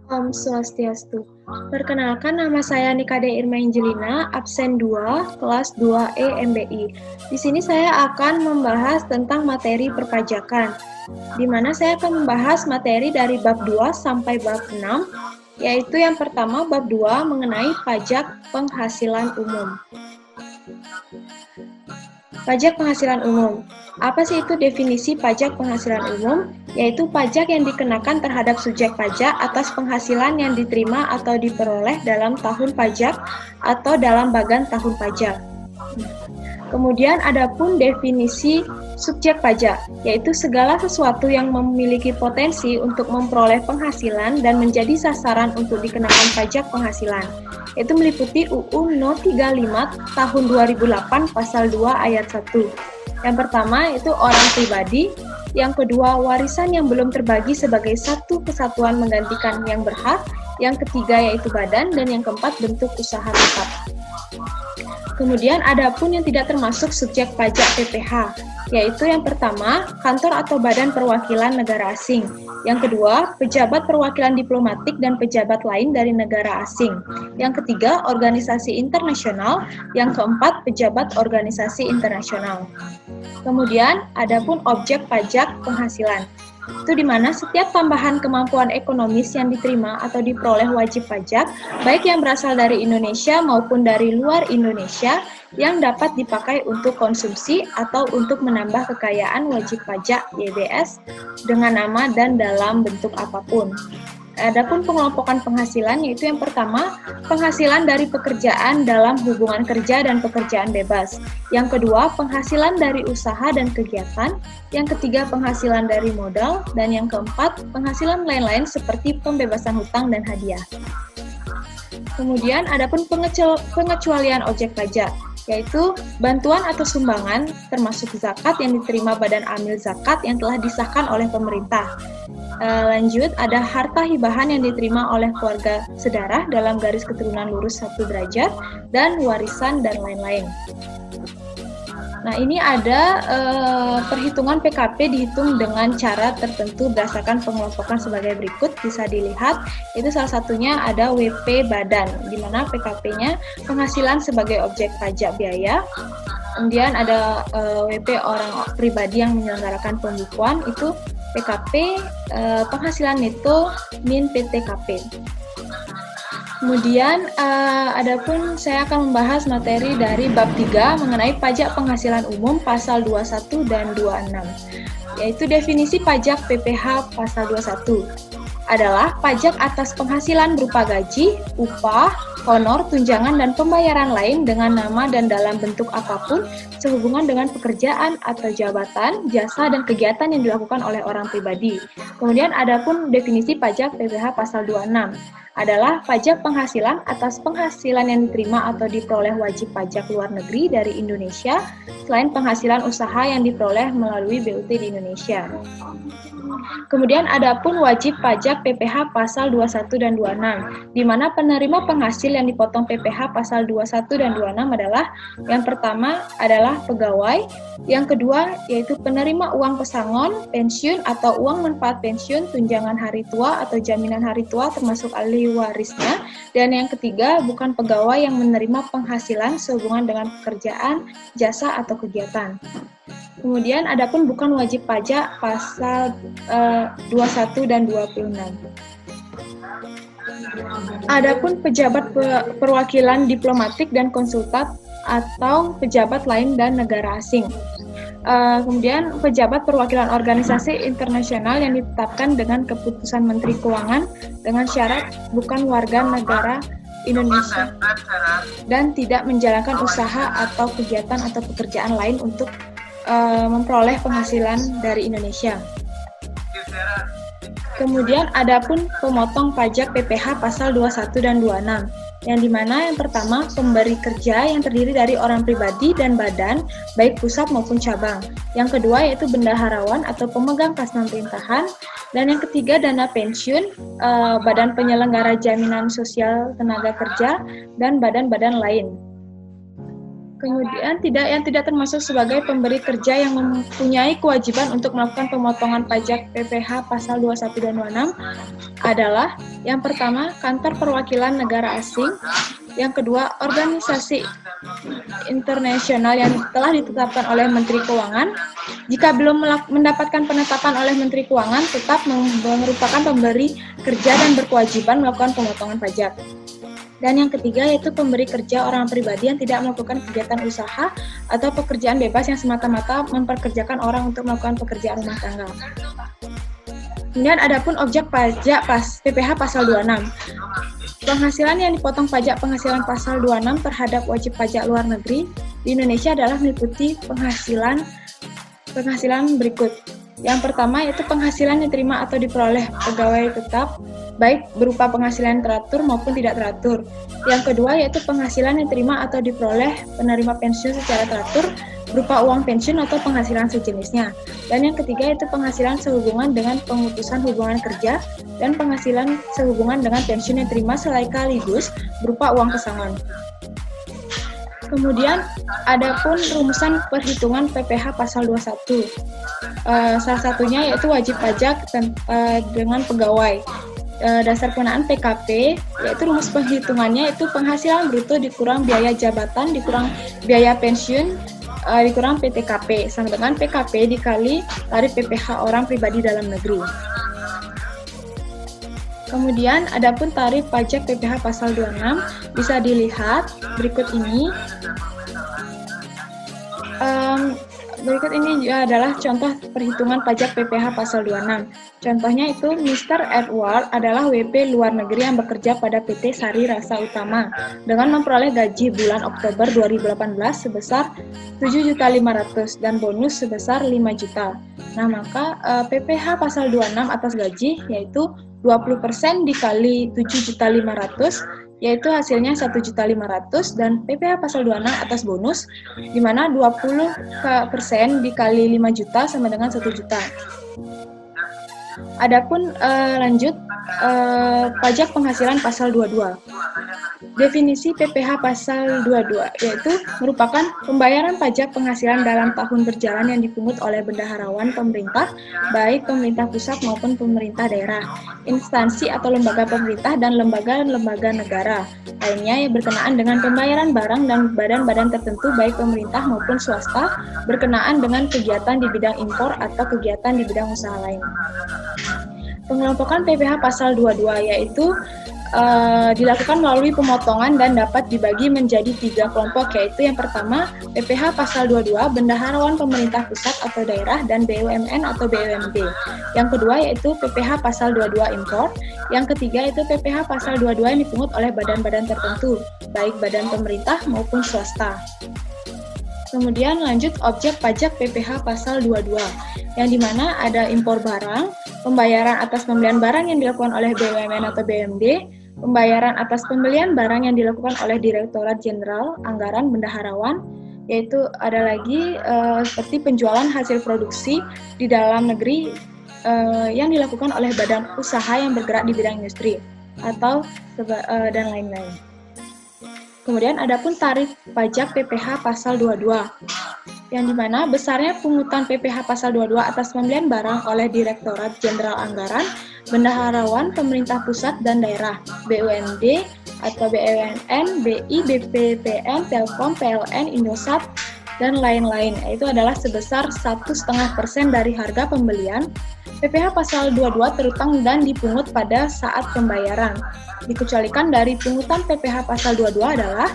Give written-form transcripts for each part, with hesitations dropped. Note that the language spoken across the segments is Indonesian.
Om Swastiastu. Perkenalkan, nama saya Nikade Irma Angelina, absen 2, kelas 2E MBI. Di sini saya akan membahas tentang materi perpajakan, di mana saya akan membahas materi dari bab 2 sampai bab 6, yaitu yang pertama bab 2 mengenai pajak penghasilan umum. Pajak penghasilan umum. Apa sih itu definisi pajak penghasilan umum? Yaitu pajak yang dikenakan terhadap subjek pajak atas penghasilan yang diterima atau diperoleh dalam tahun pajak atau dalam bagan tahun pajak. Kemudian adapun definisi subjek pajak, yaitu segala sesuatu yang memiliki potensi untuk memperoleh penghasilan dan menjadi sasaran untuk dikenakan pajak penghasilan. Itu meliputi UU No 35 tahun 2008 pasal 2 ayat 1. Yang pertama itu orang pribadi, yang kedua warisan yang belum terbagi sebagai satu kesatuan menggantikan yang berhak, yang ketiga yaitu badan, dan yang keempat bentuk usaha tetap. Kemudian adapun yang tidak termasuk subjek pajak PPh, yaitu yang pertama, kantor atau badan perwakilan negara asing. Yang kedua, pejabat perwakilan diplomatik dan pejabat lain dari negara asing. Yang ketiga, organisasi internasional. Yang keempat, pejabat organisasi internasional. Kemudian, adapun objek pajak penghasilan. Itu di mana setiap tambahan kemampuan ekonomis yang diterima atau diperoleh wajib pajak, baik yang berasal dari Indonesia maupun dari luar Indonesia, yang dapat dipakai untuk konsumsi atau untuk menambah kekayaan wajib pajak YBS dengan nama dan dalam bentuk apapun. Adapun pengelompokan penghasilan, yaitu yang pertama, penghasilan dari pekerjaan dalam hubungan kerja dan pekerjaan bebas. Yang kedua, penghasilan dari usaha dan kegiatan. Yang ketiga, penghasilan dari modal. Dan yang keempat, penghasilan lain-lain seperti pembebasan hutang dan hadiah. Kemudian, adapun pengecualian objek pajak, yaitu bantuan atau sumbangan termasuk zakat yang diterima Badan Amil Zakat yang telah disahkan oleh pemerintah. Lanjut, ada harta hibahan yang diterima oleh keluarga sedarah dalam garis keturunan lurus 1 derajat, dan warisan dan lain-lain. Nah, ini ada perhitungan PKP dihitung dengan cara tertentu berdasarkan pengelompokan sebagai berikut. Bisa dilihat, itu salah satunya ada WP badan, di mana PKP-nya penghasilan sebagai objek pajak biaya. Kemudian ada WP orang pribadi yang menyelenggarakan pembukuan, itu PKP penghasilan neto min PTKP. Kemudian adapun saya akan membahas materi dari bab 3 mengenai pajak penghasilan umum pasal 21 dan 26, yaitu definisi pajak PPh pasal 21 adalah pajak atas penghasilan berupa gaji, upah, honor, tunjangan, dan pembayaran lain dengan nama dan dalam bentuk apapun sehubungan dengan pekerjaan atau jabatan, jasa, dan kegiatan yang dilakukan oleh orang pribadi. Kemudian adapun definisi pajak PPh pasal 26 adalah pajak penghasilan atas penghasilan yang diterima atau diperoleh wajib pajak luar negeri dari Indonesia selain penghasilan usaha yang diperoleh melalui BUT di Indonesia. Kemudian adapun wajib pajak PPh pasal 21 dan 26, di mana penerima penghasil yang dipotong PPh pasal 21 dan 26 adalah yang pertama adalah pegawai, yang kedua yaitu penerima uang pesangon, pensiun atau uang manfaat pensiun, tunjangan hari tua atau jaminan hari tua termasuk ahli warisnya, dan yang ketiga bukan pegawai yang menerima penghasilan sehubungan dengan pekerjaan, jasa atau kegiatan. Kemudian adapun bukan wajib pajak pasal 21 dan 26. Adapun pejabat perwakilan diplomatik dan konsulat atau pejabat lain dan negara asing. Kemudian pejabat perwakilan organisasi internasional yang ditetapkan dengan keputusan Menteri Keuangan dengan syarat bukan warga negara Indonesia dan tidak menjalankan usaha atau kegiatan atau pekerjaan lain untuk memperoleh penghasilan dari Indonesia. Kemudian adapun pemotong pajak PPh pasal 21 dan 26, yang dimana yang pertama pemberi kerja yang terdiri dari orang pribadi dan badan, baik pusat maupun cabang. Yang kedua yaitu bendaharawan atau pemegang kas pemerintahan, dan yang ketiga dana pensiun, badan penyelenggara jaminan sosial tenaga kerja, dan badan-badan lain. Kemudian yang tidak termasuk sebagai pemberi kerja yang mempunyai kewajiban untuk melakukan pemotongan pajak PPh pasal 21 dan 26 adalah yang pertama kantor perwakilan negara asing, yang kedua organisasi internasional yang telah ditetapkan oleh Menteri Keuangan. Jika belum mendapatkan penetapan oleh Menteri Keuangan, tetap merupakan pemberi kerja dan berkewajiban melakukan pemotongan pajak. Dan yang ketiga yaitu pemberi kerja orang pribadi yang tidak melakukan kegiatan usaha atau pekerjaan bebas yang semata-mata memperkerjakan orang untuk melakukan pekerjaan rumah tangga. Kemudian adapun objek pajak PPh pasal 26. Penghasilan yang dipotong pajak penghasilan pasal 26 terhadap wajib pajak luar negeri di Indonesia adalah meliputi penghasilan berikut. Yang pertama yaitu penghasilan yang diterima atau diperoleh pegawai tetap, baik berupa penghasilan teratur maupun tidak teratur. Yang kedua yaitu penghasilan yang diterima atau diperoleh penerima pensiun secara teratur, berupa uang pensiun atau penghasilan sejenisnya. Dan yang ketiga yaitu penghasilan sehubungan dengan pemutusan hubungan kerja dan penghasilan sehubungan dengan pensiun yang diterima sekaligus berupa uang pesangon. Kemudian adapun rumusan perhitungan PPh pasal 21. Salah satunya yaitu wajib pajak dengan pegawai. Dasar penggunaan PKP yaitu rumus perhitungannya itu penghasilan bruto dikurang biaya jabatan dikurang biaya pensiun dikurang PTKP sama dengan PKP dikali tarif PPh orang pribadi dalam negeri. Kemudian adapun tarif pajak PPh pasal 26 bisa dilihat berikut ini. Berikut ini adalah contoh perhitungan pajak PPh pasal 26. Contohnya itu Mr. Edward adalah WP luar negeri yang bekerja pada PT Sari Rasa Utama dengan memperoleh gaji bulan Oktober 2018 sebesar 7.500.000 dan bonus sebesar 5 juta. Nah, maka PPh pasal 26 atas gaji yaitu 20% dikali 7.500.000 yaitu hasilnya 1.500.000 dan PPh pasal 26 atas bonus di mana 20% dikali 5 juta sama dengan 1 juta. Adapun lanjut pajak penghasilan pasal 22. Definisi PPh pasal 22 yaitu merupakan pembayaran pajak penghasilan dalam tahun berjalan yang dipungut oleh bendaharawan pemerintah, baik pemerintah pusat maupun pemerintah daerah, instansi atau lembaga pemerintah dan lembaga-lembaga negara lainnya yang berkenaan dengan pembayaran barang dan badan-badan tertentu baik pemerintah maupun swasta berkenaan dengan kegiatan di bidang impor atau kegiatan di bidang usaha lain. Pengelompokan PPh pasal 22 yaitu dilakukan melalui pemotongan dan dapat dibagi menjadi 3 kelompok yaitu yang pertama PPh pasal 22 bendaharawan pemerintah pusat atau daerah dan BUMN atau BUMD. Yang kedua yaitu PPh pasal 22 impor. Yang ketiga yaitu PPh pasal 22 yang dipungut oleh badan-badan tertentu baik badan pemerintah maupun swasta. Kemudian lanjut objek pajak PPh pasal 22 yang dimana ada impor barang, pembayaran atas pembelian barang yang dilakukan oleh BUMN atau BUMD, pembayaran atas pembelian barang yang dilakukan oleh Direktorat Jenderal Anggaran Bendaharawan, yaitu ada lagi seperti penjualan hasil produksi di dalam negeri yang dilakukan oleh badan usaha yang bergerak di bidang industri atau dan lain-lain. Kemudian adapun tarif pajak PPh pasal 22 yang dimana besarnya pungutan PPh pasal 22 atas pembelian barang oleh Direktorat Jenderal Anggaran, Bendaharawan Pemerintah Pusat dan Daerah, BUMD atau BUMN, BI, BPPN, Telkom, PLN, Indosat, dan lain-lain. Itu adalah sebesar 1,5% dari harga pembelian. PPh pasal 22 terutang dan dipungut pada saat pembayaran. Dikecualikan dari pungutan PPh pasal 22 adalah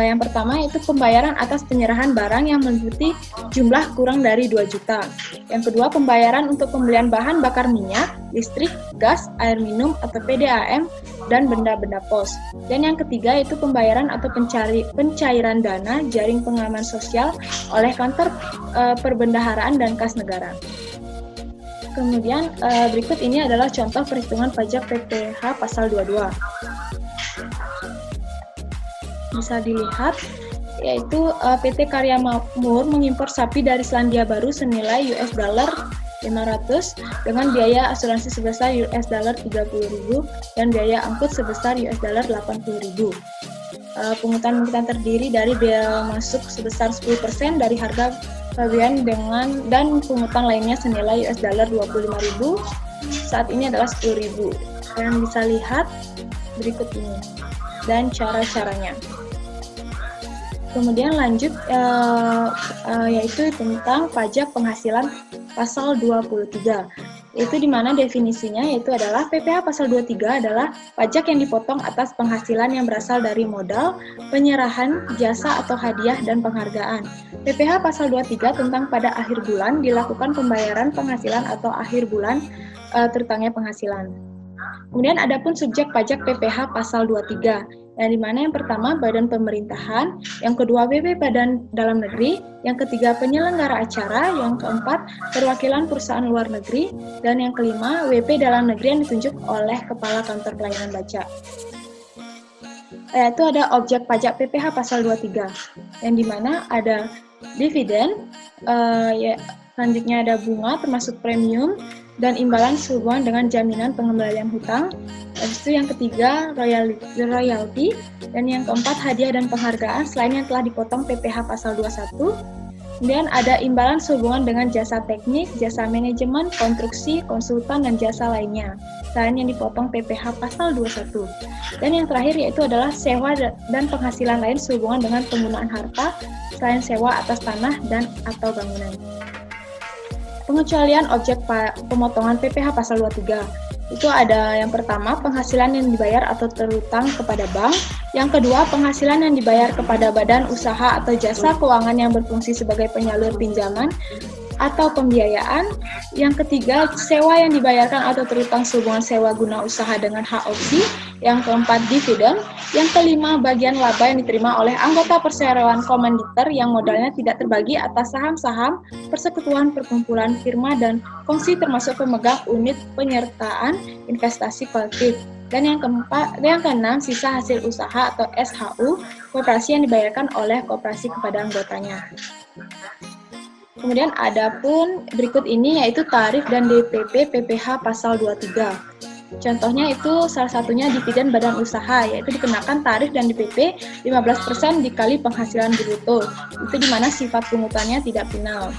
yang pertama yaitu pembayaran atas penyerahan barang yang meliputi jumlah kurang dari 2 juta. Yang kedua pembayaran untuk pembelian bahan bakar minyak, listrik, gas, air minum atau PDAM dan benda-benda pos. Dan yang ketiga yaitu pembayaran atau pencairan dana jaring pengaman sosial oleh kantor perbendaharaan dan kas negara. Kemudian berikut ini adalah contoh perhitungan pajak PPh pasal 22. Bisa dilihat yaitu PT Karya Makmur mengimpor sapi dari Selandia Baru senilai $500 dengan biaya asuransi sebesar $30.000 dan biaya angkut sebesar $80.000. Pungutan terdiri dari bea masuk sebesar 10% dari harga pabean dan pungutan lainnya senilai $25.000. Saat ini adalah 10.000. Kalian bisa lihat berikut ini dan cara-caranya. Kemudian lanjut yaitu tentang pajak penghasilan pasal 23. Itu di mana definisinya yaitu adalah PPh pasal 23 adalah pajak yang dipotong atas penghasilan yang berasal dari modal, penyerahan, jasa atau hadiah dan penghargaan. PPh pasal 23 tentang pada akhir bulan dilakukan pembayaran penghasilan atau akhir bulan terutangnya penghasilan. Kemudian ada pun subjek pajak PPh pasal 23, yang dimana yang pertama badan pemerintahan, yang kedua WP badan dalam negeri, yang ketiga penyelenggara acara, yang keempat perwakilan perusahaan luar negeri, dan yang kelima WP dalam negeri yang ditunjuk oleh Kepala Kantor Pelayanan Pajak. Yaitu ada objek pajak PPh pasal 23, yang dimana ada dividen, selanjutnya ada bunga termasuk premium, dan imbalan sehubungan dengan jaminan pengembalian hutang. Habis itu yang ketiga royalti, dan yang keempat hadiah dan penghargaan selain yang telah dipotong PPh pasal 21. Kemudian ada imbalan sehubungan dengan jasa teknik, jasa manajemen, konstruksi, konsultan, dan jasa lainnya selain yang dipotong PPh pasal 21. Dan yang terakhir yaitu adalah sewa dan penghasilan lain sehubungan dengan penggunaan harta selain sewa atas tanah dan atau bangunan. Pengecualian objek pemotongan PPh pasal 23. Itu ada yang pertama penghasilan yang dibayar atau terutang kepada bank, yang kedua penghasilan yang dibayar kepada badan usaha atau jasa keuangan yang berfungsi sebagai penyalur pinjaman atau pembiayaan, yang ketiga sewa yang dibayarkan atau terutang sehubungan sewa guna usaha dengan hak opsi, yang keempat dividen, yang kelima bagian laba yang diterima oleh anggota perseroan komanditer yang modalnya tidak terbagi atas saham-saham, persekutuan, perkumpulan, firma, dan kongsi termasuk pemegang unit penyertaan investasi kolektif. Dan yang keenam sisa hasil usaha atau SHU koperasi yang dibayarkan oleh koperasi kepada anggotanya. Kemudian ada pun berikut ini yaitu tarif dan DPP PPh pasal 23. Contohnya itu salah satunya dividen badan usaha, yaitu dikenakan tarif dan DPP 15% dikali penghasilan bruto. Itu di mana sifat pungutannya tidak final.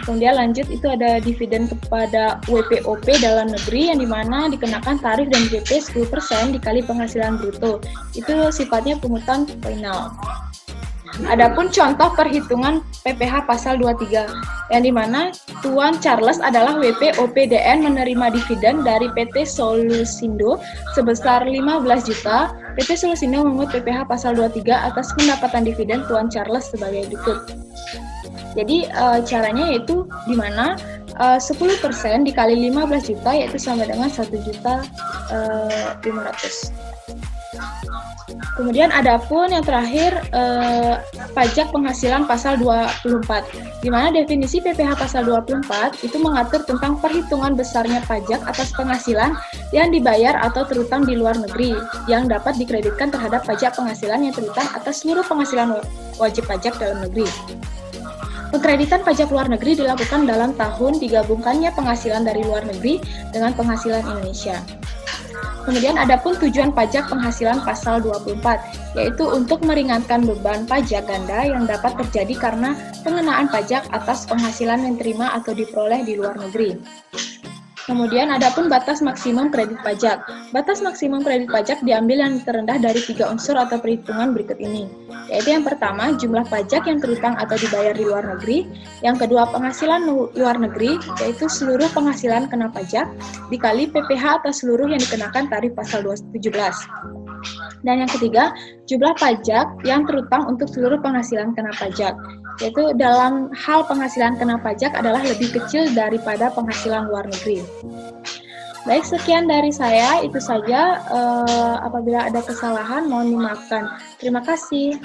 Kemudian lanjut itu ada dividen kepada WPOP dalam negeri yang dimana dikenakan tarif dan DPP 10% dikali penghasilan bruto. Itu sifatnya pungutan final. Adapun contoh perhitungan PPh pasal 23, yang dimana Tuan Charles adalah WP OPDN menerima dividen dari PT Solusindo sebesar 15 juta. PT Solusindo memungut PPh pasal 23 atas pendapatan dividen Tuan Charles sebagai berikut. Jadi caranya yaitu dimana 10% dikali 15 juta yaitu sama dengan 1.500.000. Kemudian ada pun yang terakhir pajak penghasilan pasal 24, di mana definisi PPh pasal 24 itu mengatur tentang perhitungan besarnya pajak atas penghasilan yang dibayar atau terutang di luar negeri yang dapat dikreditkan terhadap pajak penghasilan yang terutang atas seluruh penghasilan wajib pajak dalam negeri. Pengkreditan pajak luar negeri dilakukan dalam tahun digabungkannya penghasilan dari luar negeri dengan penghasilan Indonesia. Kemudian ada pun tujuan pajak penghasilan pasal 24, yaitu untuk meringankan beban pajak ganda yang dapat terjadi karena pengenaan pajak atas penghasilan yang diterima atau diperoleh di luar negeri. Kemudian ada pun batas maksimum kredit pajak. Batas maksimum kredit pajak diambil yang terendah dari 3 unsur atau perhitungan berikut ini, yaitu yang pertama jumlah pajak yang terutang atau dibayar di luar negeri, yang kedua penghasilan luar negeri, yaitu seluruh penghasilan kena pajak, dikali PPh atas seluruh yang dikenakan tarif pasal 17. Dan yang ketiga, jumlah pajak yang terutang untuk seluruh penghasilan kena pajak, yaitu dalam hal penghasilan kena pajak adalah lebih kecil daripada penghasilan luar negeri. Baik, sekian dari saya, itu saja. Apabila ada kesalahan mohon dimaafkan. Terima kasih.